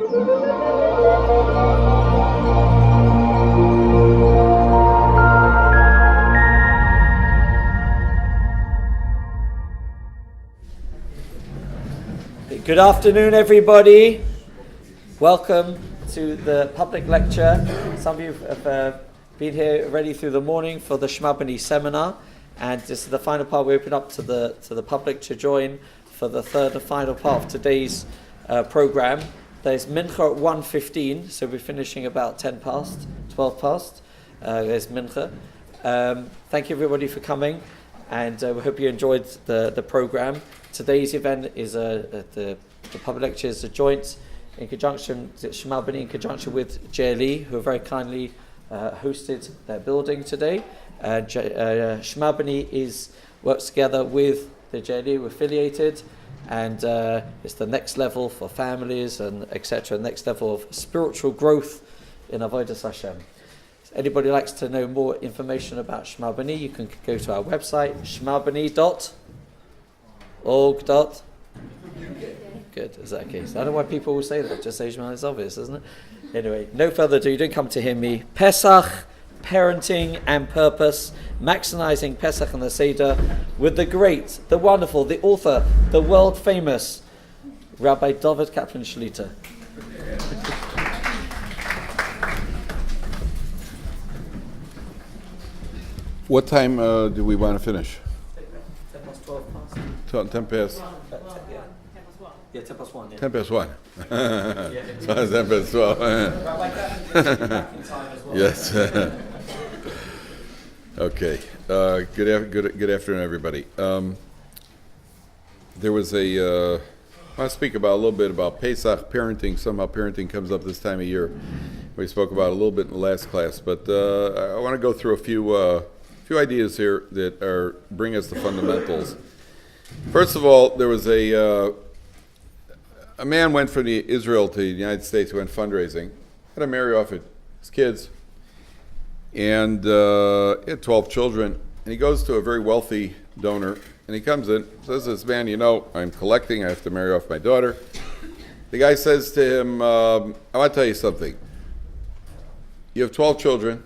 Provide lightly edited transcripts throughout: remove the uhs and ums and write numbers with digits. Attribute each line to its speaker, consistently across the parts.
Speaker 1: Good afternoon, everybody. Welcome to the public lecture. Some of you have been here already through the morning for the Shema B'nai seminar, and this is the final part. We open up to the public to join for the third and final part of today's program. There's Mincha at 1:15, so we're finishing about 12 past. There's Mincha. Thank you, everybody, for coming, and we hope you enjoyed the program. Today's event is the public lecture is a joint in conjunction, Shema B'nai in conjunction with JLE, who have very kindly hosted their building today. Shema B'nai works together with the JLE, we're affiliated, and it's the next level for families and etc. Next level of spiritual growth in Avodas Hashem. If anybody likes to know more information about Shema B'nai, you can go to our website, shemabnai.org. Good, is that okay? So I don't know why people will say that, just say Shema, it's obvious, isn't it? Anyway, no further ado, you don't come to hear me. Pesach, Parenting and Purpose, Maximizing Pesach the Seder, with the great, the wonderful, the author, the world famous Rabbi Dovid Kaplan Shlita.
Speaker 2: What time do we want to finish?
Speaker 1: 10 past 12 past.
Speaker 2: 10 past?
Speaker 1: Yeah, 10 past 1. Yeah.
Speaker 2: 10 past 1.
Speaker 1: Yeah.
Speaker 2: So it's 10 past 12.
Speaker 1: Rabbi Kaplan is back in time as well.
Speaker 2: Yes. Okay. Good afternoon, everybody. There was I want to speak about a little bit about Pesach, parenting. Somehow parenting comes up this time of year. We spoke about it a little bit in the last class, but I want to go through a few ideas here that bring us the fundamentals. First of all, there was a man went from Israel to the United States, went fundraising, had to marry off his kids, and he had 12 children, and he goes to a very wealthy donor, and he comes in, says to this man, I'm collecting, I have to marry off my daughter. The guy says to him, I want to tell you something. You have 12 children.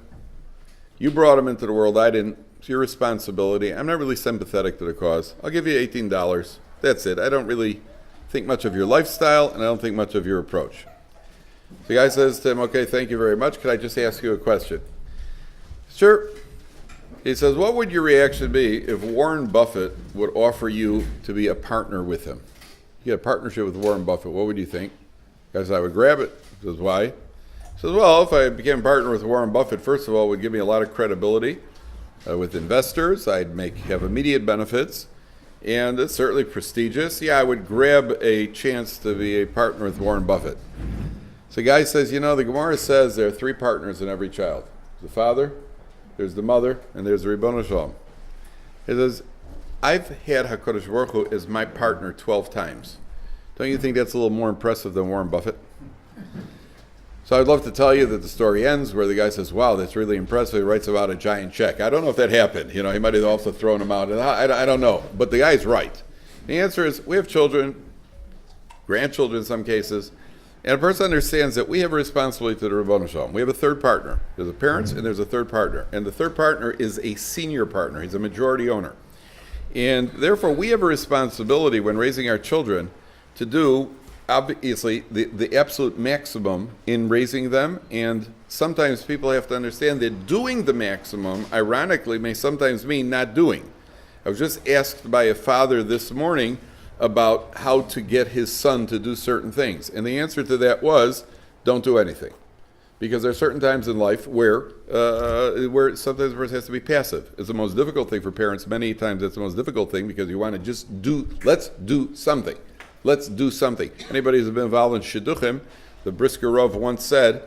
Speaker 2: You brought them into the world. I didn't. It's your responsibility. I'm not really sympathetic to the cause. I'll give you $18. That's it. I don't really think much of your lifestyle, and I don't think much of your approach. The guy says to him, okay, thank you very much. Could I just ask you a question? Sure. He says, what would your reaction be if Warren Buffett would offer you to be a partner with him? You get a partnership with Warren Buffett. What would you think? The guy says, I would grab it. He says, why? He says, well, if I became a partner with Warren Buffett, first of all, it would give me a lot of credibility with investors. I'd have immediate benefits, and it's certainly prestigious. Yeah, I would grab a chance to be a partner with Warren Buffett. So the guy says, the Gemara says there are 3 partners in every child. There's the father, there's the mother, and there's the Ribono Shalom. He says, I've had HaKadosh Baruch Hu as my partner 12 times. Don't you think that's a little more impressive than Warren Buffett? So I'd love to tell you that the story ends where the guy says, wow, that's really impressive. He writes about a giant check. I don't know if that happened. He might have also thrown him out. I don't know. But the guy's right. The answer is we have children, grandchildren in some cases, and a person understands that we have a responsibility to the Ribono Shalom. We have a third partner. There's the parents and there's a third partner. And the third partner is a senior partner. He's a majority owner. And therefore we have a responsibility when raising our children to do obviously the absolute maximum in raising them, and sometimes people have to understand that doing the maximum, ironically, may sometimes mean not doing. I was just asked by a father this morning about how to get his son to do certain things, and the answer to that was, don't do anything. Because there are certain times in life where sometimes a person has to be passive. It's the most difficult thing for parents. Many times it's the most difficult thing because you want to just let's do something. Let's do something. Anybody who's been involved in shidduchim, the Brisker Rav once said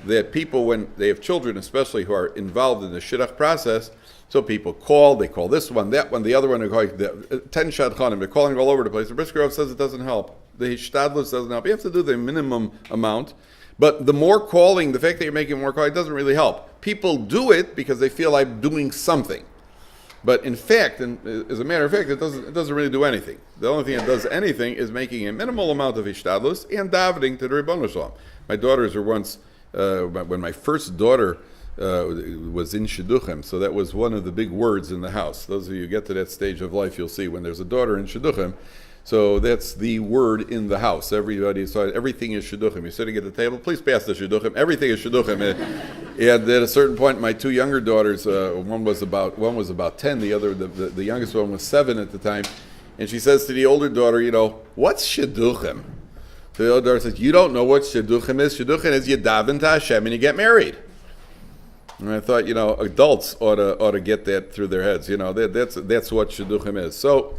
Speaker 2: that people, when they have children especially who are involved in the shidduch process, so people they call this one, that one, the other one, they're calling 10 shadchanim, they're calling all over the place. The Brisker Rav says it doesn't help. The hishtadlus doesn't help. You have to do the minimum amount, but the more calling, the fact that you're making more calling doesn't really help. People do it because they feel like doing something. But in fact, and as a matter of fact, it doesn't really do anything. The only thing that does anything is making a minimal amount of ishtadlus and davening to the Ribono Shalom. My daughters were once, when my first daughter was in shidduchim, so that was one of the big words in the house. Those of you who get to that stage of life, you'll see when there's a daughter in shidduchim, so that's the word in the house. Everything is shidduchim. You're sitting at the table, please pass the shidduchim. Everything is shidduchim. And at a certain point, my two younger daughters, one was about 10, the youngest one was 7 at the time, and she says to the older daughter, what's shidduchim? The older daughter says, you don't know what shidduchim is. Shidduchim is you daven to Hashem and you get married. And I thought, adults ought to get that through their heads. That's what shidduchim is. So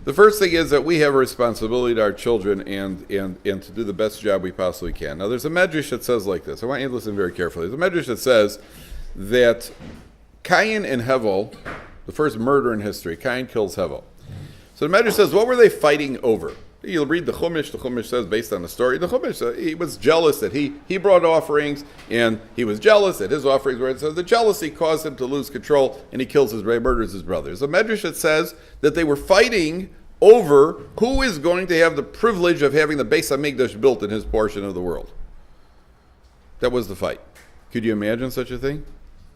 Speaker 2: the first thing is that we have a responsibility to our children and to do the best job we possibly can. Now, there's a medrash that says like this. I want you to listen very carefully. There's a medrash that says that Cain and Hevel, the first murder in history, Cain kills Hevel. So the medrash says, what were they fighting over? You'll read the Chumash. The Chumash says, based on the story, the Chumash, he was jealous that he brought offerings, and he was jealous that his offerings were. It says the jealousy caused him to lose control, and he kills murders his brothers. A medrash that says that they were fighting over who is going to have the privilege of having the Beis HaMikdash built in his portion of the world. That was the fight. Could you imagine such a thing?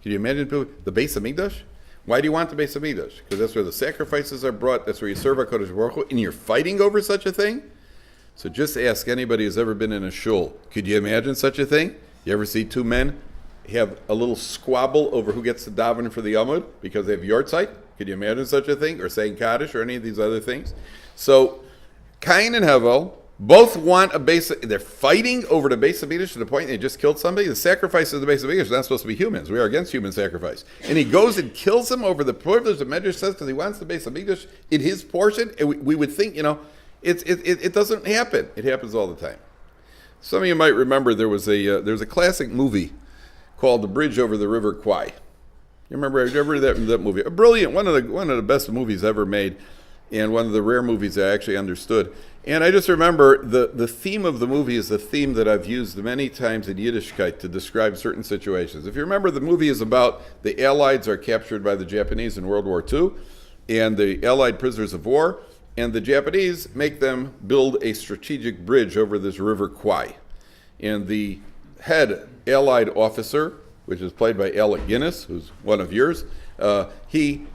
Speaker 2: Could you imagine the Beis HaMikdash? Why do you want the Beis HaMikdash? Because that's where the sacrifices are brought. That's where you serve HaKadosh Baruch Hu, and you're fighting over such a thing? So just ask anybody who's ever been in a shul. Could you imagine such a thing? You ever see two men have a little squabble over who gets to daven for the Amud because they have yortzeit? Could you imagine such a thing? Or saying Kaddish or any of these other things? So Cain and Hevel both want a base. They're fighting over the Beis HaMikdash to the point they just killed somebody. The sacrifice of the Beis HaMikdash is not supposed to be humans. We are against human sacrifice. And he goes and kills him over the privilege the Medrash says because he wants the Beis HaMikdash in his portion. And we would think, it doesn't happen. It happens all the time. Some of you might remember there was a classic movie called The Bridge Over the River Kwai. You remember that movie? A brilliant, one of the best movies ever made, and one of the rare movies I actually understood. And I just remember the theme of the movie is the theme that I've used many times in Yiddishkeit to describe certain situations. If you remember, the movie is about the Allies are captured by the Japanese in World War II, and the Allied prisoners of war, and the Japanese make them build a strategic bridge over this river Kwai. And the head Allied officer, which is played by Alec Guinness, who's one of yours, he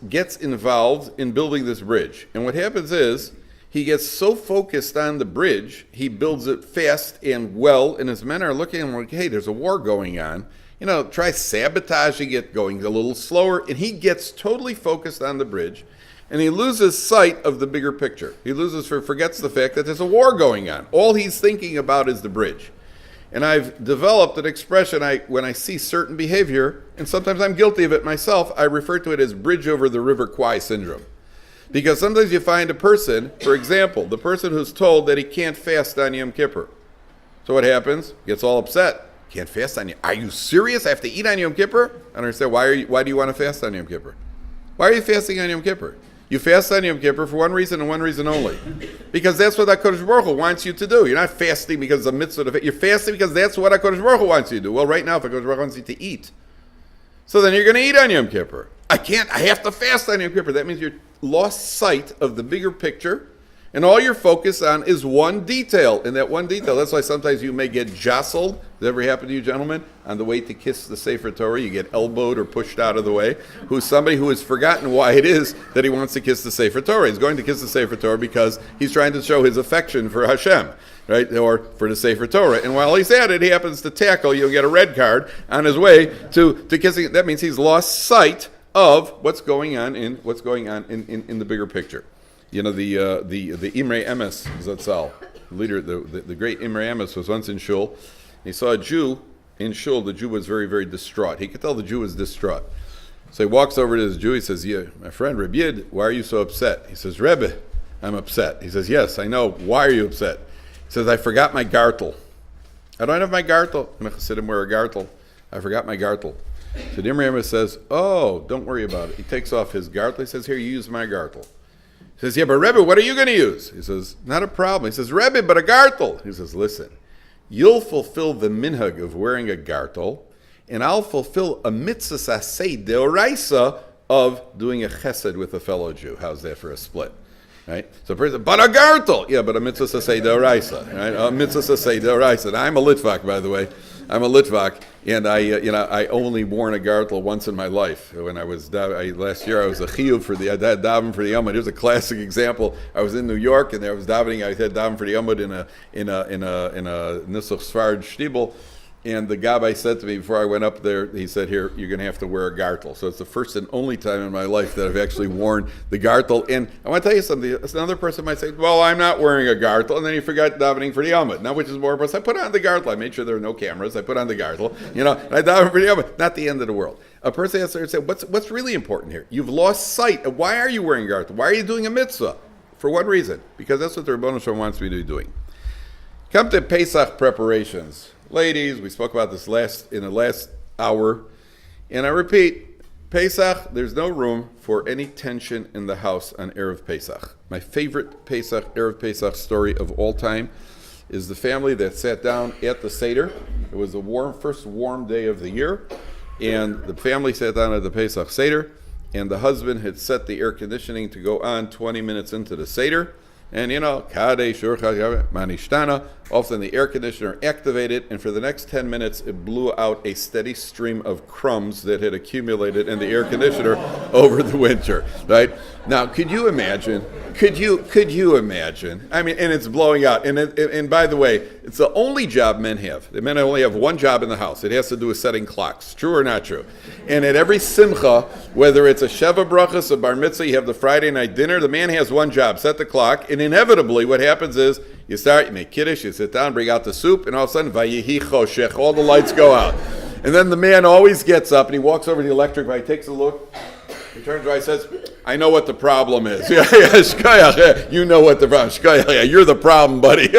Speaker 2: gets involved in building this bridge. And what happens is, he gets so focused on the bridge, he builds it fast and well, and his men are looking at him like, hey, there's a war going on. Try sabotaging it, going a little slower, and he gets totally focused on the bridge, and he loses sight of the bigger picture. He forgets the fact that there's a war going on. All he's thinking about is the bridge. And I've developed an expression, when I see certain behavior, and sometimes I'm guilty of it myself, I refer to it as bridge over the river Kwai syndrome. Because sometimes you find a person, for example, the person who's told that he can't fast on Yom Kippur. So what happens? Gets all upset. Can't fast on Yom Kippur. Are you serious? I have to eat on Yom Kippur? I don't understand. Why do you want to fast on Yom Kippur? Why are you fasting on Yom Kippur? You fast on Yom Kippur for one reason and one reason only. Because that's what HaKadosh Baruch Hu wants you to do. You're not fasting because it's a mitzvah. You're fasting because that's what HaKadosh Baruch Hu wants you to do. Well, right now, if HaKadosh Baruch Hu wants you to eat, so then you're going to eat on Yom Kippur. I have to fast on Yom Kippur. That means you're lost sight of the bigger picture, and all you're focused on is one detail. And that one detail, that's why sometimes you may get jostled. Does that ever happen to you, gentlemen? On the way to kiss the Sefer Torah, you get elbowed or pushed out of the way. Who's somebody who has forgotten why it is that he wants to kiss the Sefer Torah. He's going to kiss the Sefer Torah because he's trying to show his affection for Hashem, right, or for the Sefer Torah. And while he's at it, he happens to tackle you and get a red card on his way to kissing. That means he's lost sight of what's going on in the bigger picture. The Imrei Emes Zatzal, leader, the great Imrei Emes was once in shul. He saw a Jew in shul. The Jew was very, very distraught. He could tell the Jew was distraught. So he walks over to this Jew. He says, "Yeah, my friend Rebbe Yid, why are you so upset?" He says, "Rebbe, I'm upset." He says, "Yes, I know. Why are you upset?" He says, "I forgot my gartel. I don't have my gartel. I'm a Chassidim wear a gartel. I forgot my gartel." So the Imrei Emes says, "Oh, don't worry about it." He takes off his gartel. He says, "Here, you use my gartel." He says, "Yeah, but Rebbe, what are you going to use?" He says, "Not a problem." He says, "Rebbe, but a gartel." He says, "Listen, you'll fulfill the minhag of wearing a gartel, and I'll fulfill a mitzvah saseh deoraisa of doing a chesed with a fellow Jew. How's that for a split? Right? So, but a gartel, yeah, but a mitzvah sasei d'oraisa, right? A mitzvah sasei d'oraisa. And I'm a Litvak, by the way. I'm a Litvak, and I only worn a gartel once in my life. When I was last year, I was a chiyuv for the daven for the Yom. Here's a classic example. I was in New York, and I was davening. I had daven for the Yom in a Nisuch Sfarad shtibel. And the gabbai said to me before I went up there, he said, "Here, you're going to have to wear a gartel." So it's the first and only time in my life that I've actually worn the gartel. And I want to tell you something. Another person might say, "Well, I'm not wearing a gartel," and then you forgot davening for the Yom. Now, which is more important? I put on the gartel. I made sure there were no cameras. I put on the gartel, and I daven for the Yom. Not the end of the world. A person has to say, "What's really important here? You've lost sight of why are you wearing a gartel? Why are you doing a mitzvah? For what reason? Because that's what the Rebbeinu Shalom wants me to be doing." Come to Pesach preparations. Ladies, we spoke about this in the last hour, and I repeat, Pesach, there's no room for any tension in the house on Erev Pesach. My favorite Erev Pesach story of all time is the family that sat down at the Seder. It was the first warm day of the year, and the family sat down at the Pesach Seder, and the husband had set the air conditioning to go on 20 minutes into the Seder. And Kadesh, Manishtana, all of a sudden the air conditioner activated, and for the next 10 minutes it blew out a steady stream of crumbs that had accumulated in the air conditioner over the winter. Right? Now, could you imagine? Could you imagine? I mean, and it's blowing out. And by the way, it's the only job men have. The men only have one job in the house. It has to do with setting clocks. True or not true? And at every simcha, whether it's a sheva brachas, a bar mitzvah, you have the Friday night dinner, the man has one job, set the clock. And inevitably, what happens is you make kiddush, you sit down, bring out the soup, and all of a sudden, vayihi choshech, all the lights go out. And then the man always gets up and he walks over to the electric light, takes a look, he turns around and says, "I know what the problem is." You know what the problem is. Shkoyach, you're the problem, buddy.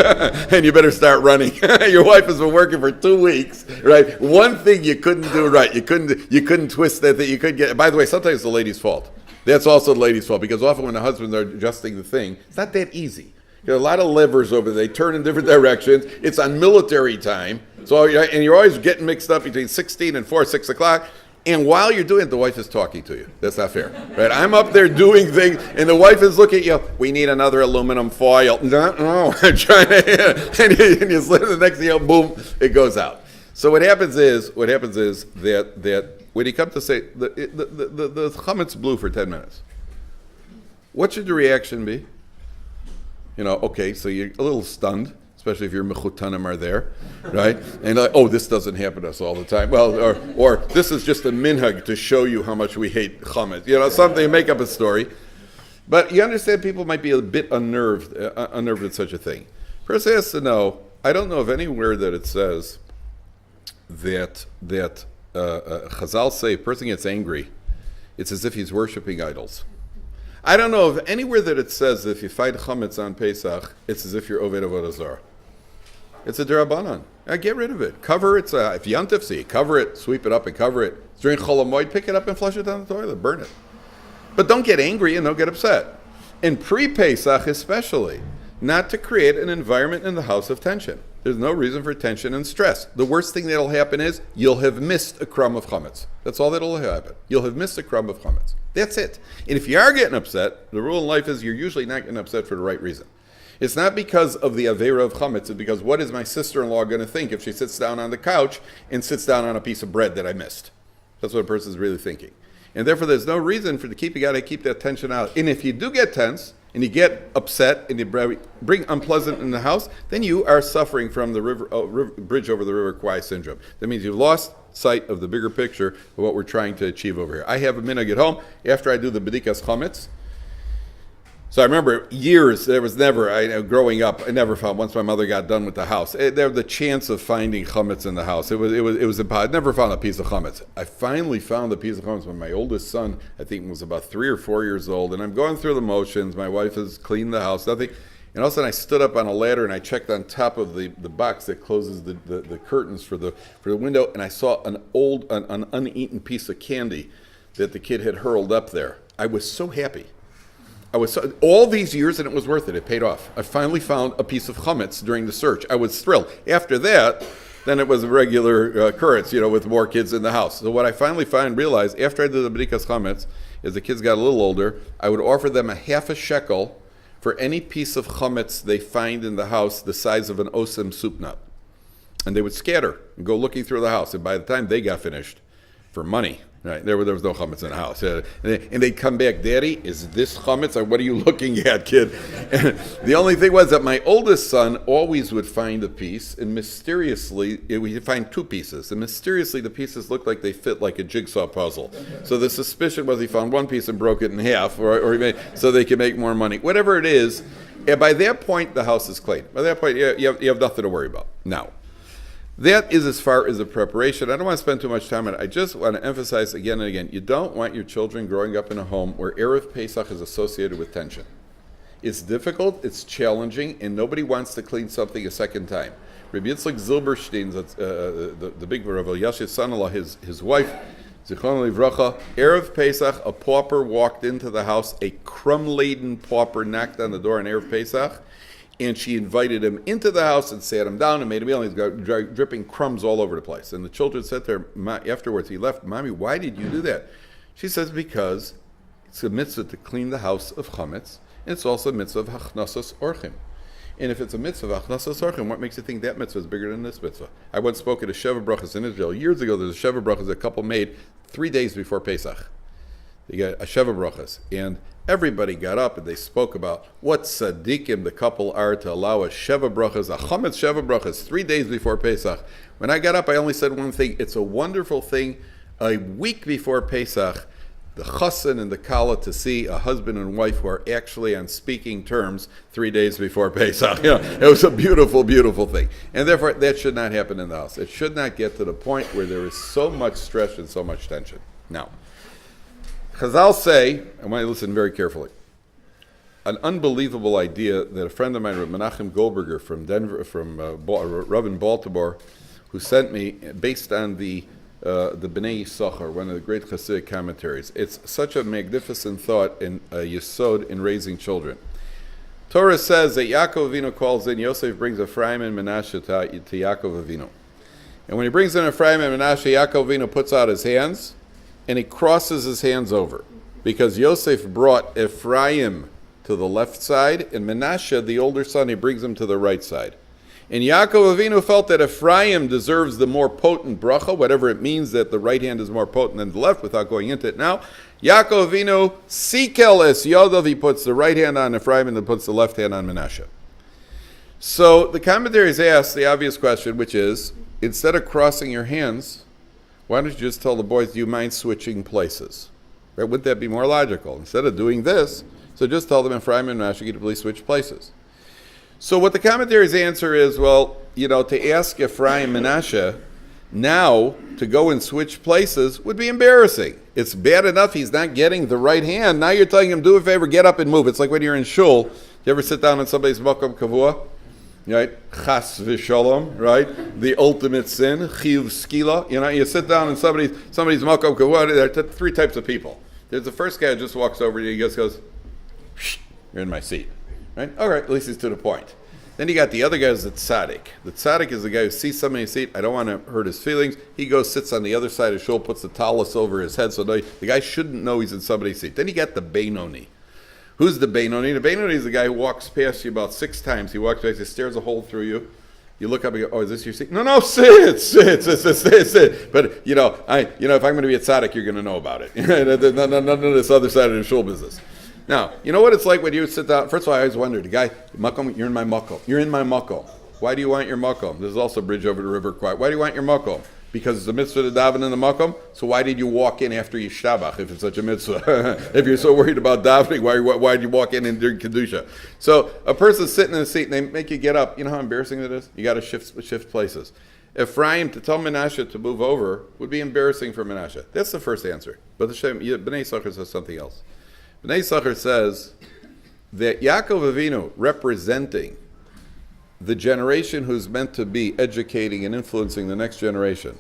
Speaker 2: And you better start running. Your wife has been working for 2 weeks, right? One thing you couldn't do right. You couldn't twist that thing. You couldn't get. By the way, sometimes it's the lady's fault. That's also the lady's fault, because often when the husbands are adjusting the thing, it's not that easy. There are a lot of levers over there. They turn in different directions. It's on military time. So, and you're always getting mixed up between 16 and 4, 6 o'clock. And while you're doing it, the wife is talking to you. That's not fair, right? I'm up there doing things, and the wife is looking at you. "We need another aluminum foil." No, I'm trying to, and you slip the next thing, boom, it goes out. So what happens is that when you come to say the chametz blew for 10 minutes, what should the reaction be? Okay, so you're a little stunned, especially if your mechutanim are there, right? And this doesn't happen to us all the time. Well, or this is just a minhag to show you how much we hate chametz. Something, make up a story. But you understand people might be a bit unnerved at such a thing. Person has to know, I don't know of anywhere that it says that Chazal say a person gets angry, it's as if he's worshiping idols. I don't know of anywhere that it says that if you fight chametz on Pesach, it's as if you're oved avodah zarah. It's a derabanan. Get rid of it. Cover it. If you yantif, cover it, sweep it up and cover it. During Chol Hamoed, pick it up and flush it down the toilet, burn it. But don't get angry and don't get upset. In pre-Pesach especially, not to create an environment in the house of tension. There's no reason for tension and stress. The worst thing that'll happen is you'll have missed a crumb of chametz. That's all that'll happen. You'll have missed a crumb of chametz. That's it. And if you are getting upset, the rule in life is you're usually not getting upset for the right reason. It's not because of the Aveira of chametz. It's because what is my sister-in-law going to think if she sits down on the couch and sits down on a piece of bread that I missed? That's what a person is really thinking. And therefore, there's no reason you got to keep that tension out. And if you do get tense, and you get upset, and you bring unpleasant in the house, then you are suffering from the bridge over the river Kwai syndrome. That means you've lost sight of the bigger picture of what we're trying to achieve over here. I have a minhag at home after I do the bedikas chametz. So I remember years, there was never, growing up, I never found, once my mother got done with the house, there was the chance of finding chametz in the house. It was impossible. I never found a piece of chametz. I finally found a piece of chametz when my oldest son, I think, was about 3 or 4 years old, and I'm going through the motions. My wife has cleaned the house, nothing. And all of a sudden I stood up on a ladder and I checked on top of the box that closes the curtains for the window, and I saw an uneaten piece of candy that the kid had hurled up there. I was so happy. All these years, and it was worth it. It paid off. I finally found a piece of chametz during the search. I was thrilled. After that, then it was a regular occurrence, with more kids in the house. So what I finally realized, after I did the bedikas chametz, as the kids got a little older, I would offer them a half a shekel for any piece of chametz they find in the house the size of an osem soup nut. And they would scatter and go looking through the house. And by the time they got finished, for money, right, there was no chametz in the house. And they'd come back, Daddy, is this chametz? Or what are you looking at, kid? And the only thing was that my oldest son always would find a piece, and mysteriously, we'd find two pieces. And mysteriously, the pieces looked like they fit like a jigsaw puzzle. So the suspicion was he found one piece and broke it in half, or he made, so they could make more money. Whatever it is, and by that point, the house is clean. By that point, you have nothing to worry about. Now, that is as far as the preparation. I don't want to spend too much time on it. I just want to emphasize again and again, you don't want your children growing up in a home where Erev Pesach is associated with tension. It's difficult, it's challenging, and nobody wants to clean something a second time. Rabbi Yitzchak Zilberstein, the big Rav Elyashiv's son-in-law, his wife, Zichron Livracha, Erev Pesach, a pauper walked into the house, a crumb-laden pauper knocked on the door on Erev Pesach, and she invited him into the house and sat him down and made a meal, and he's got dripping crumbs all over the place. And the children said to her, afterwards, he left, Mommy, why did you do that? She says, because it's a mitzvah to clean the house of chametz, and it's also a mitzvah of hachnasas orchim. And if it's a mitzvah of hachnasas orchim, what makes you think that mitzvah is bigger than this mitzvah? I once spoke at a Sheva Brachas in Israel. Years ago, there was a Sheva Brachas a couple made 3 days before Pesach. You got a Sheva Brachas, and everybody got up and they spoke about what tzaddikim the couple are to allow a Sheva Brachas, a chametz Sheva Brachas, 3 days before Pesach. When I got up, I only said one thing. It's a wonderful thing, a week before Pesach, the chassan and the kala to see a husband and wife who are actually on speaking terms 3 days before Pesach. It was a beautiful, beautiful thing. And therefore, that should not happen in the house. It should not get to the point where there is so much stress and so much tension. Now, Chazal say, I want you to listen very carefully, an unbelievable idea that a friend of mine, Menachem Goldberger from Denver, from Rav in Baltimore, who sent me, based on the Bnei Yisachar, one of the great Hasidic commentaries. It's such a magnificent thought in Yesod in raising children. Torah says that Yaakov Avinu calls in, Yosef brings Ephraim and Menashe to Yaakov Avinu. And when he brings in Ephraim and Menashe, Yaakov Avinu puts out his hands, and he crosses his hands over, because Yosef brought Ephraim to the left side, and Menashe, the older son, he brings him to the right side. And Yaakov Avinu felt that Ephraim deserves the more potent bracha, whatever it means that the right hand is more potent than the left, without going into it now. Yaakov Avinu, sikel es yodov, he puts the right hand on Ephraim and then puts the left hand on Menashe. So the commentaries ask the obvious question, which is, instead of crossing your hands, why don't you just tell the boys, do you mind switching places? Right? Wouldn't that be more logical? Instead of doing this, so just tell them Ephraim and Menashe get to please switch places. So what the commentaries answer is, well, to ask Ephraim and Menashe now to go and switch places would be embarrassing. It's bad enough he's not getting the right hand. Now you're telling him, do a favor, get up and move. It's like when you're in shul. You ever sit down on somebody's makom kavua? Right? Chas v'shalom, right? The ultimate sin, chiv skila. You sit down in somebody's makom kavua. There are three types of people. There's the first guy who just walks over to you, he just goes, shh, you're in my seat. Right? All right, at least he's to the point. Then you got the other guy who's the tzaddik. The tzaddik is the guy who sees somebody in his seat. I don't want to hurt his feelings. He goes, sits on the other side of the shul, puts the talus over his head so the guy shouldn't know he's in somebody's seat. Then you got the Beinoni. Who's the Beinoni? The Beinoni is the guy who walks past you about 6 times. He walks past you, stares a hole through you. You look up and go, oh, is this your seat? No, sit. But, if I'm going to be a tzaddik, you're going to know about it. None of this other side of the shul business. Now, you know what it's like when you sit down? First of all, I always wondered, the guy, makom, you're in my makom. You're in my makom. Why do you want your makom? There's also a bridge over the river Kwai. Why do you want your makom? Because it's a mitzvah to daven in the makom. So why did you walk in after Yishtabach if it's such a mitzvah? If you're so worried about davening, why did you walk in during Kedusha? So a person's sitting in a seat and they make you get up. You know how embarrassing that is? You got to shift places. Ephraim, to tell Menashe to move over would be embarrassing for Menashe. That's the first answer. But the Bnei Yisachar says something else. Bnei Yisachar says that Yaakov Avinu, representing the generation who's meant to be educating and influencing the next generation,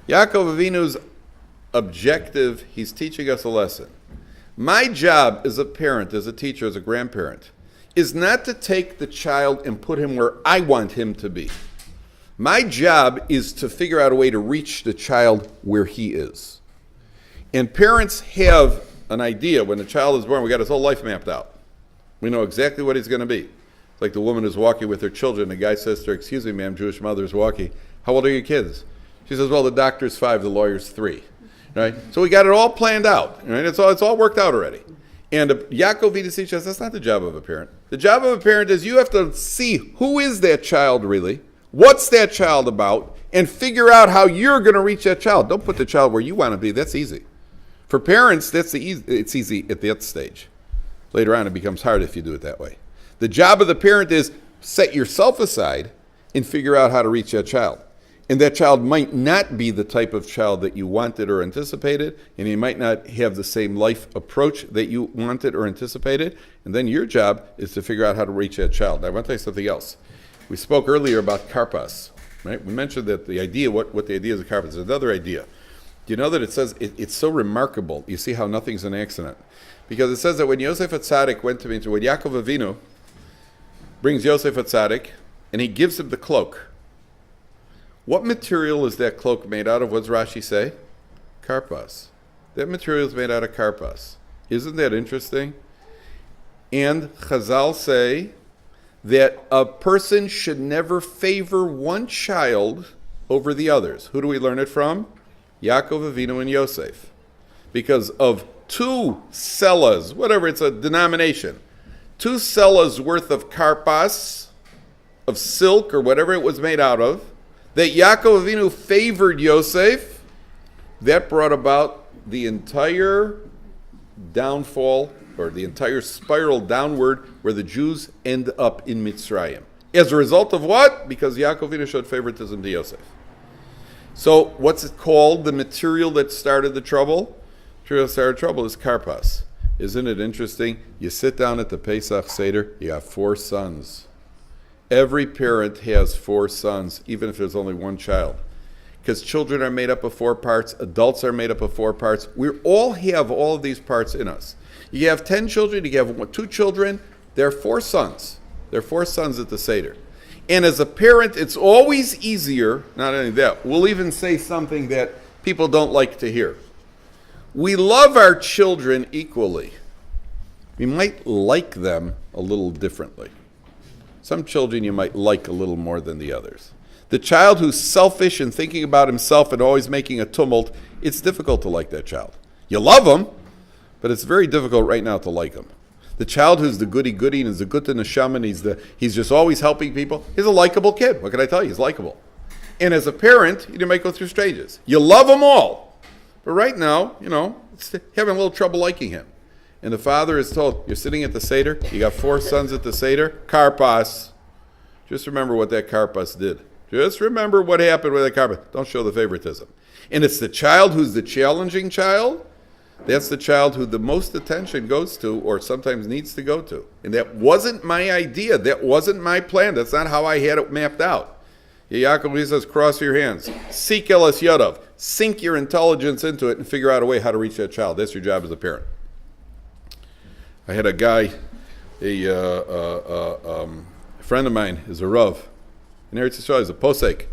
Speaker 2: Yaakov Avinu's objective, he's teaching us a lesson. My job as a parent, as a teacher, as a grandparent, is not to take the child and put him where I want him to be. My job is to figure out a way to reach the child where he is. And parents have an idea. When the child is born, we got his whole life mapped out. We know exactly what he's going to be. It's like the woman who's walking with her children. The guy says to her, "Excuse me, ma'am, Jewish mother's walking. How old are your kids?" She says, "Well, the doctor's 5, the lawyer's 3." Right? So we got it all planned out. Right? It's all worked out already. And Yaakov Vidasi says that's not the job of a parent. The job of a parent is you have to see who is that child really, what's that child about, and figure out how you're going to reach that child. Don't put the child where you want to be. That's easy. For parents, it's easy at that stage. Later on, it becomes hard if you do it that way. The job of the parent is set yourself aside and figure out how to reach that child. And that child might not be the type of child that you wanted or anticipated, and he might not have the same life approach that you wanted or anticipated. And then your job is to figure out how to reach that child. Now, I want to tell you something else. We spoke earlier about karpas, right? We mentioned that the idea, what the idea is of karpas. There's another idea. Do you know that it says, it's so remarkable. You see how nothing's an accident. Because it says that when Yosef HaTzadik went to meet, when Yaakov Avinu brings Yosef HaTzadik, and he gives him the cloak. What material is that cloak made out of? What does Rashi say? Karpas. That material is made out of karpas. Isn't that interesting? And Chazal say that a person should never favor one child over the others. Who do we learn it from? Yaakov Avinu and Yosef. Because of 2 sellas, whatever, it's a denomination, 2 sellas worth of karpas, of silk or whatever it was made out of, that Yaakov Avinu favored Yosef, that brought about the entire downfall, or the entire spiral downward, where the Jews end up in Mitzrayim. As a result of what? Because Yaakov Avinu showed favoritism to Yosef. So what's it called? The material that started the trouble? The material that started trouble is karpas. Isn't it interesting? You sit down at the Pesach Seder, you have 4 sons. Every parent has 4 sons, even if there's only 1 child. Because children are made up of 4 parts, adults are made up of 4 parts. We all have all of these parts in us. You have 10 children, you have 2 children, there are 4 sons. There are 4 sons at the Seder. And as a parent, it's always easier, not only that, we'll even say something that people don't like to hear. We love our children equally. We might like them a little differently. Some children you might like a little more than the others. The child who's selfish and thinking about himself and always making a tumult, it's difficult to like that child. You love him, but it's very difficult right now to like him. The child who's the goody-goody and is the good neshama and he's just always helping people, he's a likable kid. What can I tell you? He's likable. And as a parent, you might go through stages. You love them all. But right now, it's having a little trouble liking him. And the father is told, you're sitting at the Seder, you got 4 sons at the Seder, karpas. Just remember what that karpas did. Just remember what happened with that karpas. Don't show the favoritism. And it's the child who's the challenging child, that's the child who the most attention goes to or sometimes needs to go to. And that wasn't my idea. That wasn't my plan. That's not how I had it mapped out. Yaakov says, cross your hands. Seek elas yadav. Sink your intelligence into it and figure out a way how to reach that child. That's your job as a parent. I had a guy, a friend of mine is a Rav. In Eretz Yisrael, he's a posek.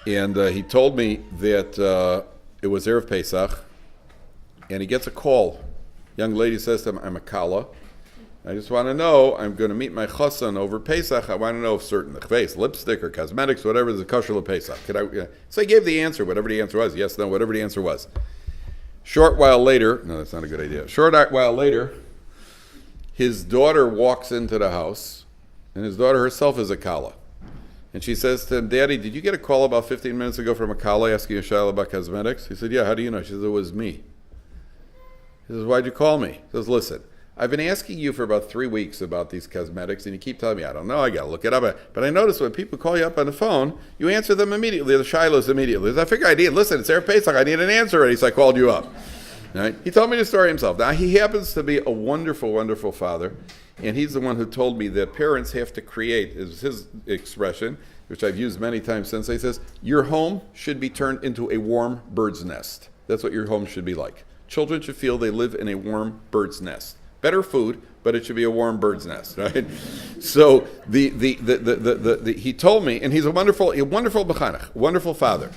Speaker 2: And he told me that it was Erev Pesach, and he gets a call. Young lady says to him, I'm a kala. I just want to know, I'm going to meet my chassan over Pesach. I want to know if certain face, lipstick or cosmetics, whatever is a kosher Pesach. So he gave the answer, whatever the answer was. Yes, no, whatever the answer was. Short while later, no, that's not a good idea. Short while later, his daughter walks into the house, and his daughter herself is a kala. And she says to him, Daddy, did you get a call about 15 minutes ago from a kala asking a shayla about cosmetics? He said, yeah, how do you know? She said, it was me. He says, why'd you call me? He says, listen, I've been asking you for about 3 weeks about these cosmetics, and you keep telling me, I don't know, I got to look it up. But I noticed when people call you up on the phone, you answer them immediately, the shilohs immediately. So I figure I need, listen, it's Erev Pesach, I need an answer already, so I called you up. Right? He told me the story himself. Now, he happens to be a wonderful, wonderful father, and he's the one who told me that parents have to create, is his expression, which I've used many times since. He says, your home should be turned into a warm bird's nest. That's what your home should be like. Children should feel they live in a warm bird's nest. Better food, but it should be a warm bird's nest, right? So he told me, and he's a wonderful b'chanach, wonderful father.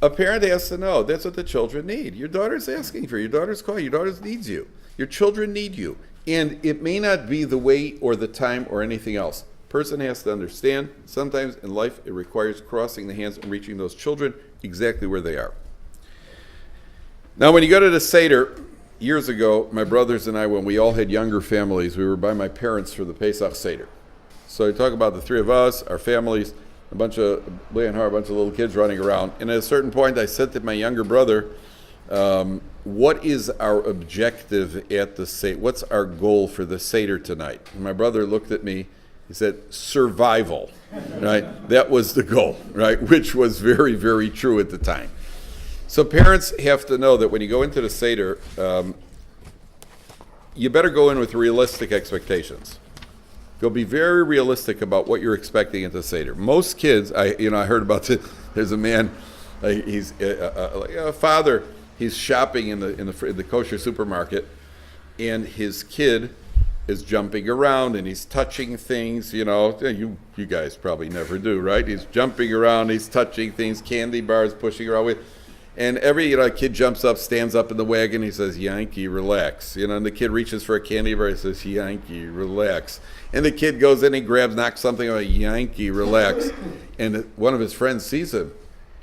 Speaker 2: A parent has to know that's what the children need. Your daughter's asking for you. Your daughter's calling. Your daughter needs you. Your children need you. And it may not be the way or the time or anything else. Person has to understand sometimes in life it requires crossing the hands and reaching those children exactly where they are. Now when you go to the Seder, years ago, my brothers and I, when we all had younger families, we were by my parents for the Pesach Seder. So I talk about the three of us, our families, a bunch of little kids running around. And at a certain point, I said to my younger brother, what is our objective at the Seder? What's our goal for the Seder tonight? And my brother looked at me. He said, survival, right? That was the goal, right? Which was very, very true at the time. So parents have to know that when you go into the Seder, you better go in with realistic expectations. Go be very realistic about what you're expecting at the Seder. Most kids, I heard about this. There's a man, he's a father. He's shopping in the kosher supermarket, and his kid is jumping around and he's touching things. You guys probably never do, right? He's jumping around, he's touching things, candy bars, pushing around with. And every kid jumps up, stands up in the wagon. He says, "Yankee, relax." And the kid reaches for a candy bar. He says, "Yankee, relax." And the kid goes in, he knocks something out. "Yankee, relax." And one of his friends sees him.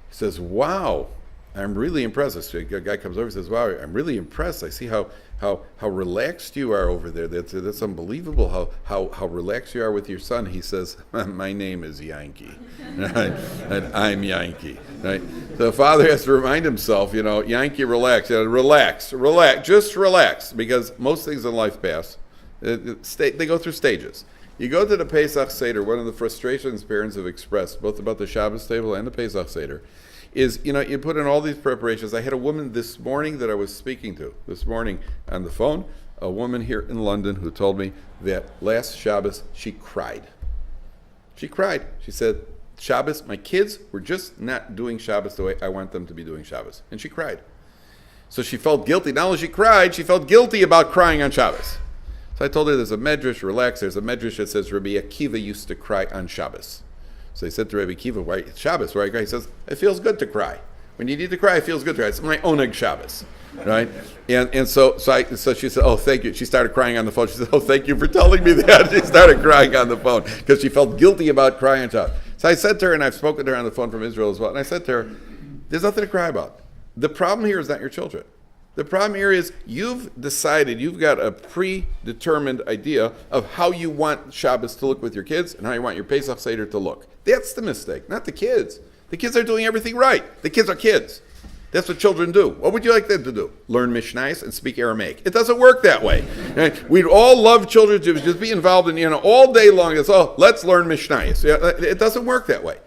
Speaker 2: He says, "Wow, I'm really impressed." A guy comes over and says, "Wow, I'm really impressed. I see how relaxed you are over there. That's unbelievable how relaxed you are with your son." He says, "My name is Yankee, right? And I'm Yankee." Right? The father has to remind himself, Yankee, relax, relax, just relax, because most things in life pass. They go through stages. You go to the Pesach Seder. One of the frustrations parents have expressed, both about the Shabbos table and the Pesach Seder, is, you put in all these preparations. I had a woman this morning that I was speaking to, this morning on the phone, a woman here in London who told me that last Shabbos she cried. She cried. She said, "Shabbos, my kids were just not doing Shabbos the way I want them to be doing Shabbos." And she cried. So she felt guilty. Not only she cried, she felt guilty about crying on Shabbos. So I told her, there's a medrash, relax, there's a medrash that says Rabbi Akiva used to cry on Shabbos. So he said to Rabbi Akiva, "Why Shabbos? Why I cry?" He says, "It feels good to cry. When you need to cry, it feels good to cry. It's my oneg Shabbos." Right? And so she said, "Oh, thank you." She started crying on the phone. She said, "Oh, thank you for telling me that." She started crying on the phone because she felt guilty about crying on Shabbos. So I said to her, and I've spoken to her on the phone from Israel as well, and I said to her, there's nothing to cry about. The problem here is not your children. The problem here is you've decided, you've got a predetermined idea of how you want Shabbos to look with your kids and how you want your Pesach Seder to look. That's the mistake, not the kids. The kids are doing everything right. The kids are kids. That's what children do. What would you like them to do? Learn Mishnayos and speak Aramaic. It doesn't work that way. Right? We'd all love children to just be involved in, all day long. It's, let's learn Mishnayos. It doesn't work that way.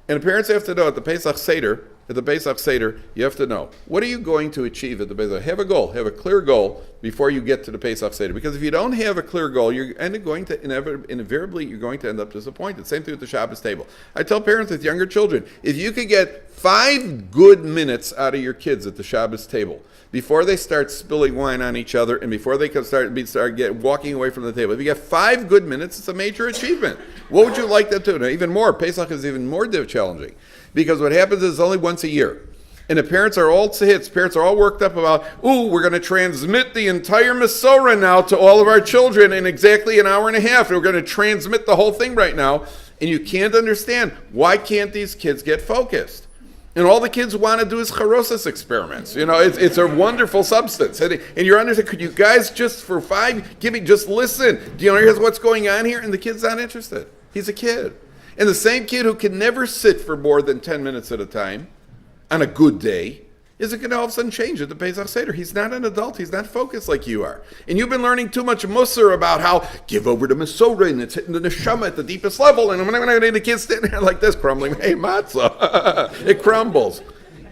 Speaker 2: And the parents have to know at the Pesach Seder, you have to know, what are you going to achieve at the Pesach? Have a goal, have a clear goal before you get to the Pesach Seder. Because if you don't have a clear goal, invariably you're going to end up disappointed. Same thing with the Shabbos table. I tell parents with younger children, if you could get 5 good minutes out of your kids at the Shabbos table, before they start spilling wine on each other and before they can start walking away from the table, if you get 5 good minutes, it's a major achievement. What would you like them to do? Now, even more, Pesach is even more challenging. Because what happens is only once a year. And the parents are all tzahits. Parents are all worked up about, we're going to transmit the entire Masorah now to all of our children in exactly an hour and a half. We're going to transmit the whole thing right now. And you can't understand, why can't these kids get focused? And all the kids want to do is charosis experiments. It's a wonderful substance. And you're understanding, could you guys just for 5, just listen. Do you understand what's going on here? And the kid's not interested. He's a kid. And the same kid who can never sit for more than 10 minutes at a time on a good day isn't going to all of a sudden change at the Pesach Seder. He's not an adult. He's not focused like you are. And you've been learning too much Musar about how give over to Masorah and it's hitting the neshama at the deepest level. And the kid's sitting there like this, crumbling. Hey, matzah. It crumbles.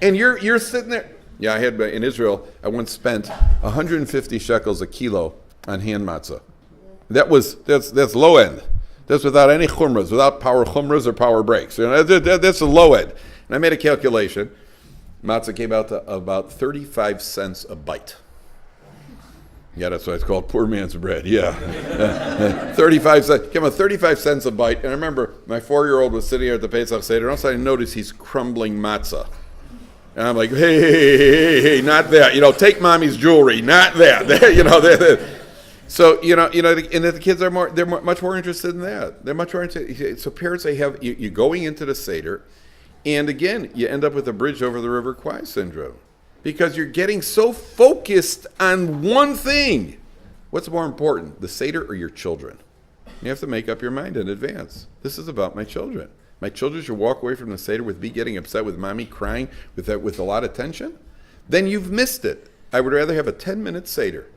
Speaker 2: And you're sitting there. Yeah, I had in Israel, I once spent 150 shekels a kilo on hand matzah. That's low end. That's without any chumras, without power chumras or power breaks. That's the low end. And I made a calculation. Matzah came out to about 35 cents a bite. Yeah, that's why it's called poor man's bread. Yeah. 35 cents. Came out 35 cents a bite. And I remember my 4-year-old was sitting here at the Pesach Seder, and all of a sudden I noticed he's crumbling matzah. And I'm like, hey, not that. Take mommy's jewelry, not that. So, and the kids are much more interested in that. They're much more interested. So parents, you're going into the Seder, and again, you end up with a bridge over the river Kwai syndrome. Because you're getting so focused on one thing. What's more important, the Seder or your children? You have to make up your mind in advance. This is about my children. My children should walk away from the Seder with me getting upset, with mommy crying, with a lot of tension. Then you've missed it. I would rather have a 10-minute Seder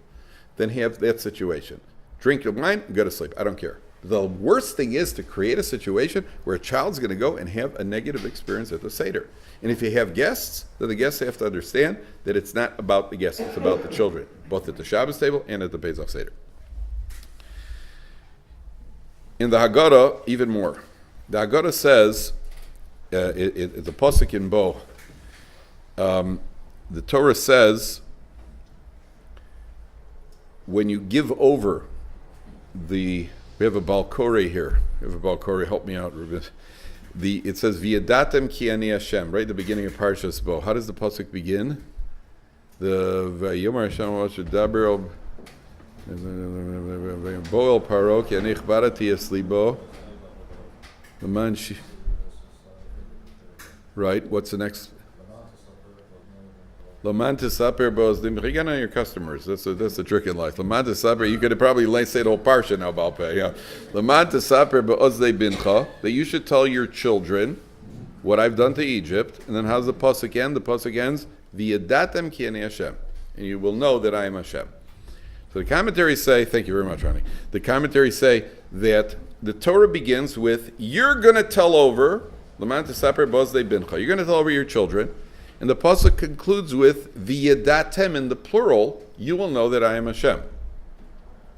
Speaker 2: than have that situation. Drink your wine and go to sleep. I don't care. The worst thing is to create a situation where a child's going to go and have a negative experience at the Seder. And if you have guests, then the guests have to understand that it's not about the guests, it's about the children, both at the Shabbos table and at the Pesach Seder. In the Haggadah, even more. The Haggadah says, it's a pasuk in Bo. The Torah says, when you give over we have a Balkore here. We have a Balkore, help me out, Ruben. It says, V'yadatem ki ani Hashem, right at the beginning of Parshas Bo. How does the pasuk begin? The V'yomar Hashem Moshe Daber Bo el Paro ki ani chbarati es libo. Right, what's the next? Laman tesaper bozdim. Regan on your customers. That's the trick in life. Laman tesaper. You could probably say the whole parsha now, Balpeh. Yeah. Laman tesaper beozdei bincha. That you should tell your children what I've done to Egypt. And then how's the pasuk end? The pasuk ends v'yadatem ki ani Hashem, and you will know that I am Hashem. So the commentaries say, thank you very much, Ronnie. The commentaries say that the Torah begins with, you're going to tell over Laman tesaper beozdei bincha. You're going to tell over your children. And the pasuk concludes with v'yadatem in the plural. You will know that I am Hashem.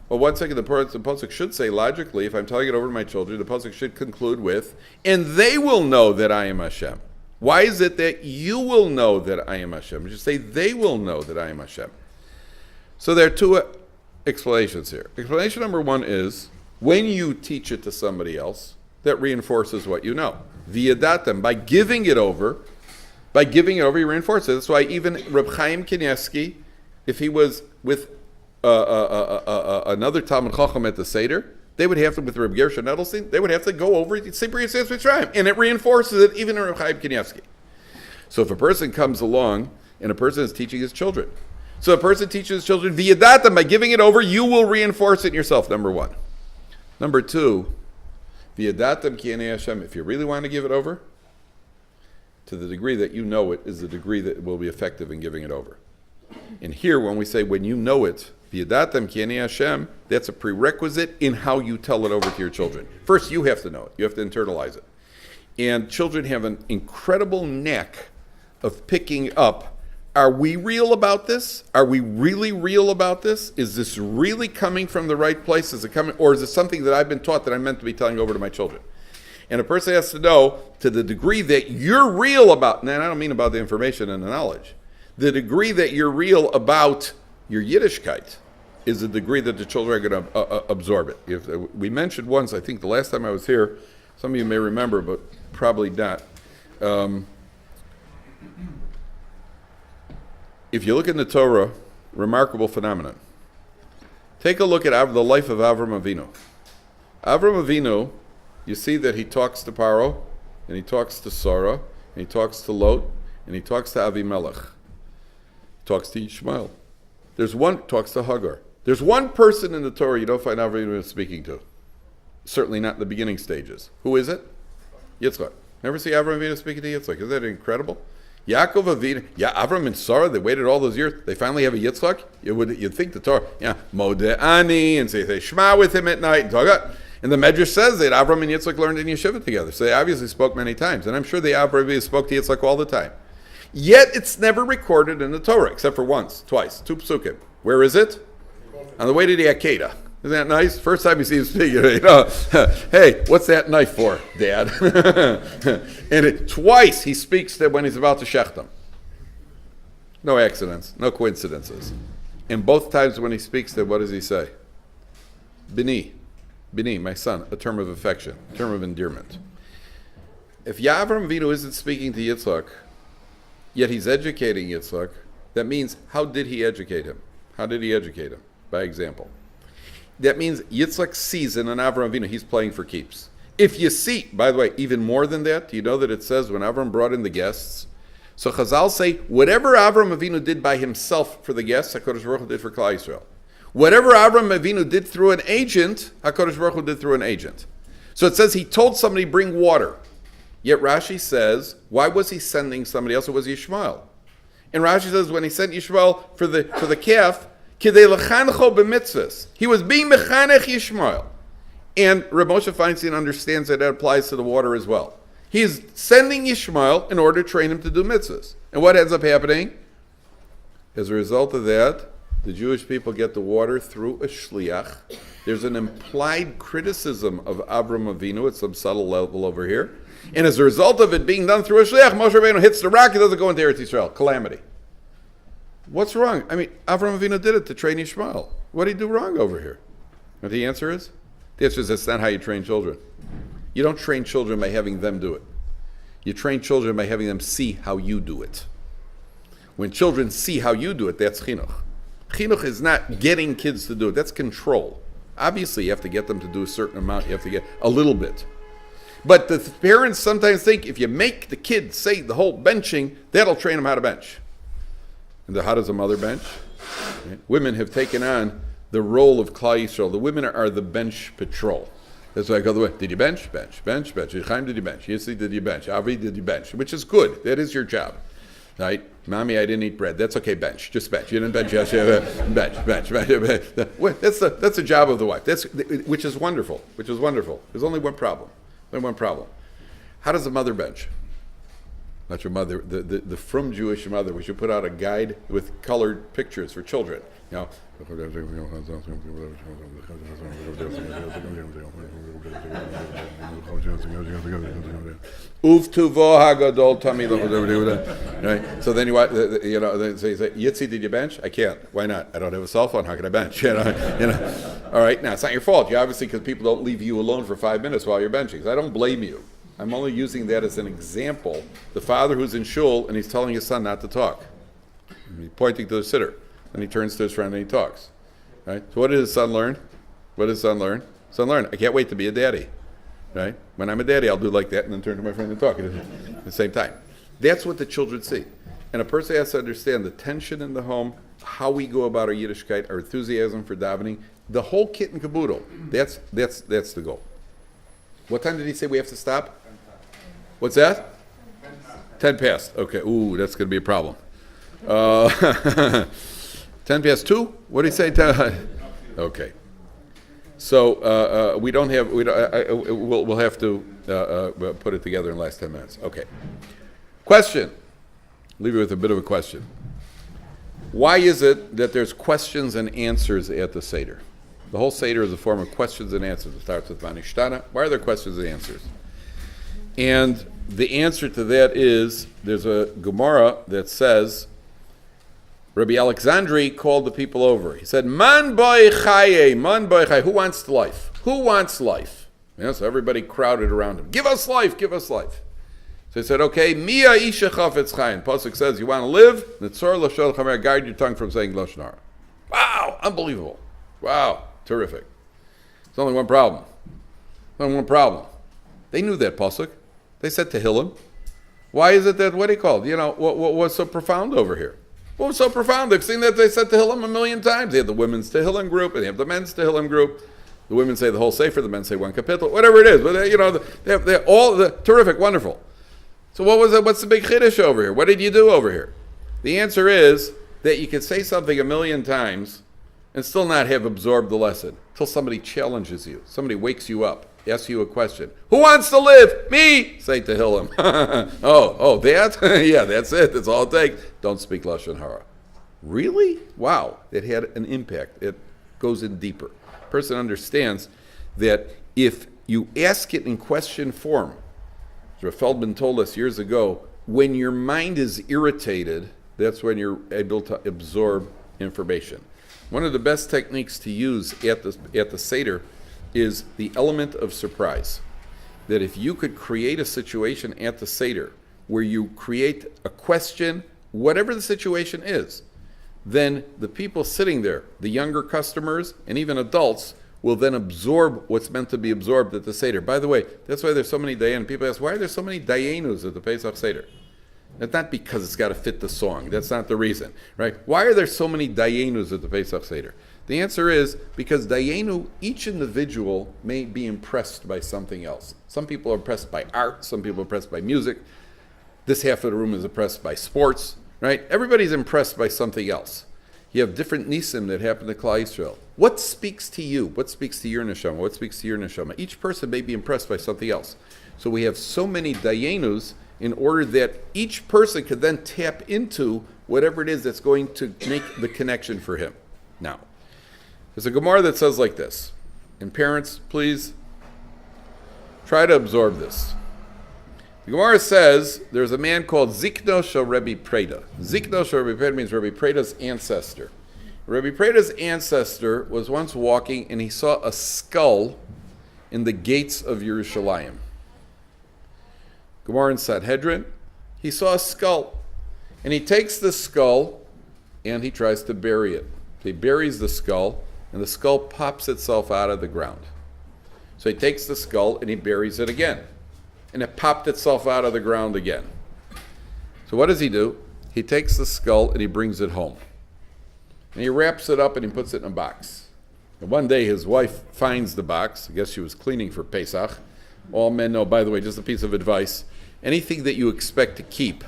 Speaker 2: Well, one second, the pasuk should say logically, if I'm telling it over to my children, the pasuk should conclude with, and they will know that I am Hashem. Why is it that you will know that I am Hashem? You should say they will know that I am Hashem. So there are two explanations here. Explanation number one is when you teach it to somebody else, that reinforces what you know. V'yadatem, by giving it over. By giving it over, you reinforce it. That's why even Reb Chaim Kanievsky, if he was with another Talmud Chacham at the Seder, they would have to, with Reb Gershon Edelstein, they would have to go over Sipri Yitzhak Mitzrayim, and it reinforces it even in Reb Chaim Kanievsky. So if a person comes along and a person is teaching his children, so a person teaches his children v'yadatem, by giving it over, you will reinforce it in yourself. Number one. Number two, v'yadatem ki ani Hashem. If you really want to give it over, to the degree that you know it is the degree that it will be effective in giving it over. And here, when we say when you know it, v'yadatem ki ani Hashem, that's a prerequisite in how you tell it over to your children. First, you have to know it. You have to internalize it. And children have an incredible knack of picking up, are we real about this? Are we really real about this? Is this really coming from the right place? Is it coming, or is it something that I've been taught that I'm meant to be telling over to my children? And a person has to know, to the degree that you're real about, and I don't mean about the information and the knowledge, the degree that you're real about your Yiddishkeit is the degree that the children are going to absorb it. If we mentioned once, I think the last time I was here, some of you may remember, but probably not. If you look in the Torah, remarkable phenomenon. Take a look at the life of Avram Avinu. Avram Avinu, you see that he talks to Paro, and he talks to Sarah, and he talks to Lot, and he talks to Avimelech. Talks to Ishmael. Talks to Hagar. There's one person in the Torah you don't find Avram speaking to. Certainly not in the beginning stages. Who is it? Yitzchak. Never see Avram Avinu speaking to Yitzchak. Isn't that incredible? Yaakov Avinu, Avram and Sarah, they waited all those years. They finally have a Yitzchak. You'd think the Torah, Mode'ani, and say Shema with him at night, and talk about. And the Medrash says that Avram and Yitzchak learned in yeshiva together. So they obviously spoke many times. And I'm sure the Avram spoke to Yitzchak all the time. Yet it's never recorded in the Torah, except for once, twice, 2 psukim. Where is it? On the way to the Akedah. Isn't that nice? First time you see him speak, hey, what's that knife for, Dad? And twice he speaks that when he's about to shech them. No accidents, no coincidences. And both times when he speaks that, what does he say? Bini, my son, a term of affection, a term of endearment. If Avram Avinu isn't speaking to Yitzchak, yet he's educating Yitzchak. That means, how did he educate him? How did he educate him? By example. That means Yitzchak sees in an Avram Avinu, he's playing for keeps. If you see, by the way, even more than that, do you know that it says when Avram brought in the guests, so Chazal say, whatever Avram Avinu did by himself for the guests, HaKadosh Baruch Hu did for Klal Yisrael. Whatever Avram Avinu did through an agent, HaKadosh Baruch Hu did through an agent. So it says he told somebody, bring water. Yet Rashi says, why was he sending somebody else? It was Yishmael. And Rashi says, when he sent Yishmael for the calf, Kidei lechancho b'mitzvahs. He was being mechanech Yishmael. And Reb Moshe Feinstein understands that applies to the water as well. He's sending Yishmael in order to train him to do mitzvahs. And what ends up happening? As a result of that, the Jewish people get the water through a shliach. There's an implied criticism of Avram Avinu at some subtle level over here. And as a result of it being done through a shliach, Moshe Rabbeinu hits the rock, he doesn't go into Eretz Yisrael. Calamity. What's wrong? I mean, Avram Avinu did it to train Yishmael. What did he do wrong over here? And the answer is? The answer is that's not how you train children. You don't train children by having them do it. You train children by having them see how you do it. When children see how you do it, that's chinuch. Chinuch is not getting kids to do it. That's control. Obviously, you have to get them to do a certain amount. You have to get a little bit. But the parents sometimes think if you make the kid say the whole benching, that'll train them how to bench. And how does a mother bench? Right? Women have taken on the role of Klal Yisrael. The women are the bench patrol. That's why I go the way. Did you bench? Bench, bench, bench. Chaim, did you bench? Yissi, did you bench? Avi, did you bench? Which is good. That is your job. Right? Mommy, I didn't eat bread. That's okay, bench. Just bench. You didn't bench, yes, bench, bench, bench. That's the job of the wife. Which is wonderful. Which is wonderful. There's only one problem. Only one problem. How does a mother bench? Not your mother, the from Jewish mother. We should put out a guide with colored pictures for children. You know, right? So then you say, Yitzi, did you bench? I can't. Why not? I don't have a cell phone. How can I bench? You know. All right. Now it's not your fault. You obviously, because people don't leave you alone for 5 minutes while you're benching. So I don't blame you. I'm only using that as an example. The father who's in shul and he's telling his son not to talk. He's pointing to the sitter. Then he turns to his friend and he talks. Right? So what did his son learn? What did his son learn? Son learned, I can't wait to be a daddy. Right? When I'm a daddy, I'll do like that and then turn to my friend and talk at the same time. That's what the children see. And a person has to understand the tension in the home, how we go about our Yiddishkeit, our enthusiasm for davening, the whole kit and caboodle. That's the goal. What time did he say we have to stop? What's that? 10 past. Okay. Ooh, that's going to be a problem. 10 past 2? What did he say? Okay. So we'll have to put it together in the last 10 minutes. Okay. Question. Leave you with a bit of a question. Why is it that there's questions and answers at the Seder? The whole Seder is a form of questions and answers. It starts with Vanishtana. Why are there questions and answers? And the answer to that is, there's a Gemara that says, Rabbi Alexandri called the people over. He said, Man boy chaye, man boy chaye. Who wants life? Who wants life? So everybody crowded around him. Give us life, give us life. So he said, okay, Mia isha chafetz chayin. Pasuk says, you want to live? Nitzor lashon chamer, guard your tongue from saying lashon hara. Wow, unbelievable. Wow, terrific. There's only one problem. Only one problem. They knew that pasuk. They said Tehillim. Why is it that, what do you call it? What was so profound over here? What was so profound? They've seen that they said Tehillim a million times. They have the women's Tehillim group, and they have the men's Tehillim group. The women say the whole Sefer, the men say one kapitel, whatever it is. But they're all terrific, wonderful. So what was it? What's the big chiddush over here? What did you do over here? The answer is that you can say something a million times and still not have absorbed the lesson until somebody challenges you. Somebody wakes you up, asks you a question. Who wants to live? Me! Say Tehillim. oh, that? Yeah, that's it. That's all it takes. Don't speak Lashon Hara. Really? Wow. It had an impact. It goes in deeper. A person understands that if you ask it in question form, as Rav Feldman told us years ago, when your mind is irritated, that's when you're able to absorb information. One of the best techniques to use at the Seder is the element of surprise. That if you could create a situation at the Seder where you create a question, whatever the situation is, then the people sitting there, the younger customers and even adults, will then absorb what's meant to be absorbed at the Seder. By the way, that's why there's so many dayan. People ask, why are there so many dayanus at the Pesach Seder? It's not because it's got to fit the song. That's not the reason, right? Why are there so many dayanus at the Pesach Seder? The answer is because dayenu, each individual may be impressed by something else. Some people are impressed by art. Some people are impressed by music. This half of the room is impressed by sports, right? Everybody's impressed by something else. You have different nisim that happen to Klal Yisrael. What speaks to you? What speaks to your neshama? What speaks to your neshama? Each person may be impressed by something else. So we have so many dayenus in order that each person could then tap into whatever it is that's going to make the connection for him. Now, there's a Gemara that says like this. And parents, please try to absorb this. The Gemara says there's a man called Zikno Shel Rebbe Preda. Zikno Shel Rebbe Preda means Rebbe Preda's ancestor. Rebbe Preda's ancestor was once walking and he saw a skull in the gates of Yerushalayim. Gemara in Sanhedrin, he saw a skull. And he takes the skull and he tries to bury it. So he buries the skull and the skull pops itself out of the ground. So he takes the skull and he buries it again. And it popped itself out of the ground again. So what does he do? He takes the skull and he brings it home. And he wraps it up and he puts it in a box. And one day his wife finds the box. I guess she was cleaning for Pesach. All men know, by the way, just a piece of advice. Anything that you expect to keep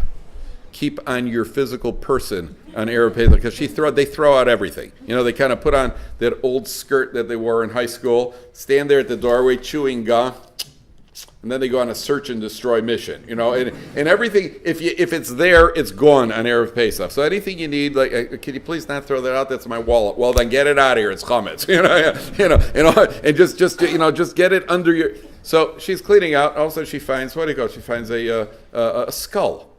Speaker 2: on your physical person on Erev Pesach, because they throw out everything. You know, they kind of put on that old skirt that they wore in high school, stand there at the doorway chewing gum, and then they go on a search and destroy mission, you know, and everything. If it's there, it's gone on Erev Pesach. So anything you need, like, can you please not throw that out? That's my wallet. Well, then get it out of here. It's chametz, and just get it under your. So she's cleaning out. All of a sudden, she finds She finds a skull.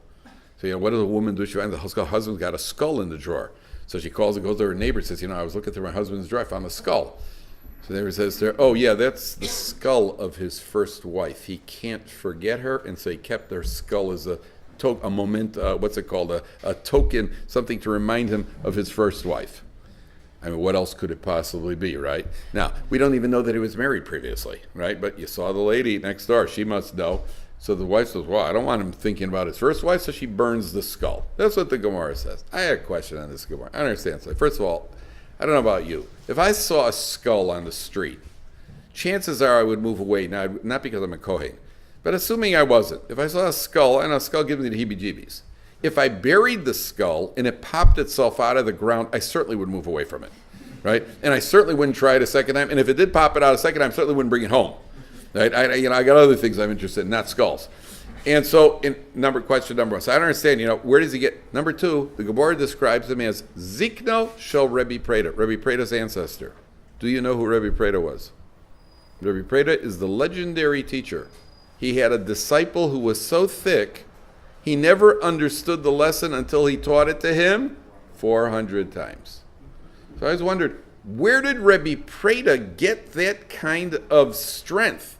Speaker 2: So what does a woman do? She finds the husband's got a skull in the drawer. So she calls and goes to her neighbor and says, I was looking through my husband's drawer. I found a skull. So the neighbor says to her, oh yeah, that's the skull of his first wife. He can't forget her, and so he kept her skull as a moment, a token, something to remind him of his first wife. I mean, what else could it possibly be, right? Now, we don't even know that he was married previously, right? But you saw the lady next door. She must know. So the wife says, well, I don't want him thinking about his first wife, so she burns the skull. That's what the Gemara says. I had a question on this Gemara. I don't understand. So first of all, I don't know about you. If I saw a skull on the street, chances are I would move away, not because I'm a Kohen, but assuming I wasn't. If I saw a skull, and a skull gives me the heebie-jeebies. If I buried the skull and it popped itself out of the ground, I certainly would move away from it, right? And I certainly wouldn't try it a second time. And if it did pop it out a second time, I certainly wouldn't bring it home. Right? I got other things I'm interested in, not skulls. And so, question number one. So I don't understand, where does he get? Number two, the Gemara describes him as Zikno Shel Rebbe Preda, Rebbe Preda's ancestor. Do you know who Rebbe Preda was? Rebbe Preda is the legendary teacher. He had a disciple who was so thick, he never understood the lesson until he taught it to him 400 times. So I always wondered, where did Rebbe Preda get that kind of strength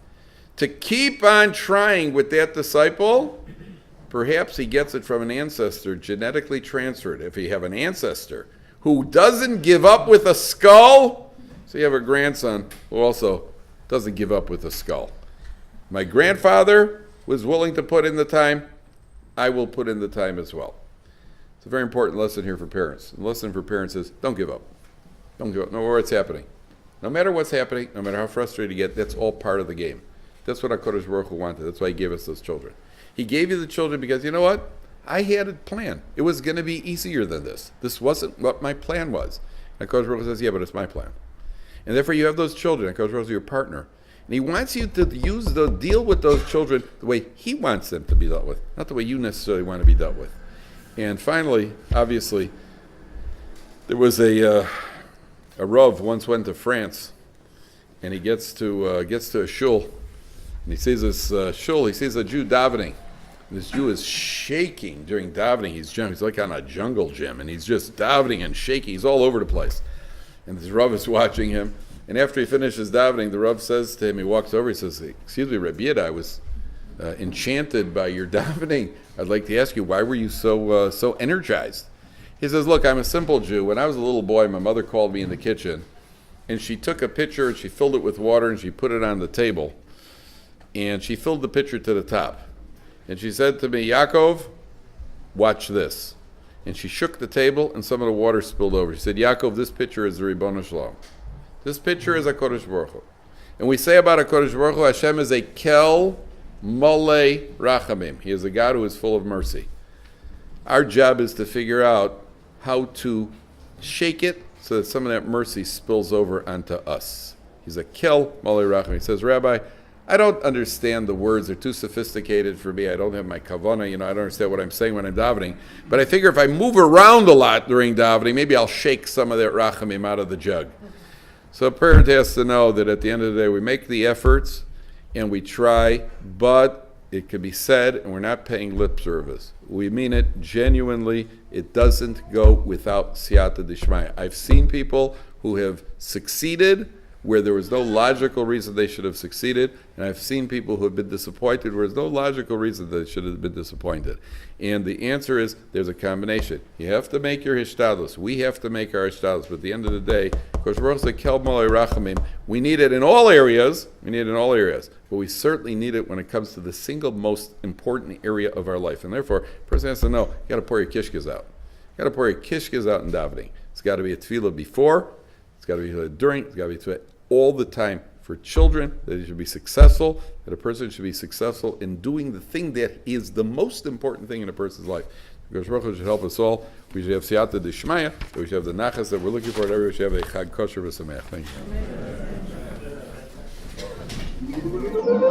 Speaker 2: to keep on trying with that disciple? Perhaps he gets it from an ancestor, genetically transferred. If you have an ancestor who doesn't give up with a skull, so you have a grandson who also doesn't give up with a skull. My grandfather was willing to put in the time. I will put in the time as well. It's a very important lesson here for parents. The lesson for parents is don't give up. Don't give up. No matter what's happening. No matter what's happening, no matter how frustrated you get, that's all part of the game. That's what HaKadosh Baruch Hu wanted. That's why he gave us those children. He gave you the children because, you know what? I had a plan. It was going to be easier than this. This wasn't what my plan was. And HaKadosh Baruch Hu says, yeah, but it's my plan. And therefore you have those children. HaKadosh Baruch Hu is your partner. And he wants you to deal with those children the way he wants them to be dealt with, not the way you necessarily want to be dealt with. And finally, obviously, there was a Rav once went to France, and he gets to a shul, and he sees this shul. He sees a Jew davening. And this Jew is shaking during davening. He's like on a jungle gym, and he's just davening and shaking. He's all over the place. And this Rav is watching him. And after he finishes davening, the Rav says to him, he walks over, he says, excuse me, Rabbi Yida, I was enchanted by your davening. I'd like to ask you, why were you so energized? He says, look, I'm a simple Jew. When I was a little boy, my mother called me in the kitchen, and she took a pitcher and she filled it with water and she put it on the table. And she filled the pitcher to the top. And she said to me, Yaakov, watch this. And she shook the table and some of the water spilled over. She said, Yaakov, this pitcher is the Ribono Shalom. This pitcher is HaKadosh Baruch Hu. And we say about HaKadosh Baruch Hu, Hashem is a kel malei rachamim. He is a God who is full of mercy. Our job is to figure out how to shake it so that some of that mercy spills over onto us. He's a kel malei rachamim. He says, Rabbi, I don't understand the words. They're too sophisticated for me. I don't have my kavanah. I don't understand what I'm saying when I'm davening. But I figure if I move around a lot during davening, maybe I'll shake some of that rachamim out of the jug. So a parent has to know that at the end of the day, we make the efforts and we try, but it can be said, and we're not paying lip service. We mean it genuinely. It doesn't go without siyata d'shmaya. I've seen people who have succeeded where there was no logical reason they should have succeeded, and I've seen people who have been disappointed where there's no logical reason they should have been disappointed. And the answer is, there's a combination. You have to make your hishtadlus. We have to make our hishtadlus. But at the end of the day, Kosh Baruch Hu kel malei rachamim. We need it in all areas. But we certainly need it when it comes to the single most important area of our life. And therefore, a person has to know, you got to pour your kishkas out. You got to pour your kishkas out in davening. It's got to be a tefillah before. It's got to be a tefillah during. It's got to be a tefillah all the time. For children, that they should be successful, that a person should be successful in doing the thing that is the most important thing in a person's life. Because Baruch Hu should help us all. We should have siyata d'shmaya, we should have the nachas that we're looking for, and everybody should have a chag kosher v'sameach. Thank you.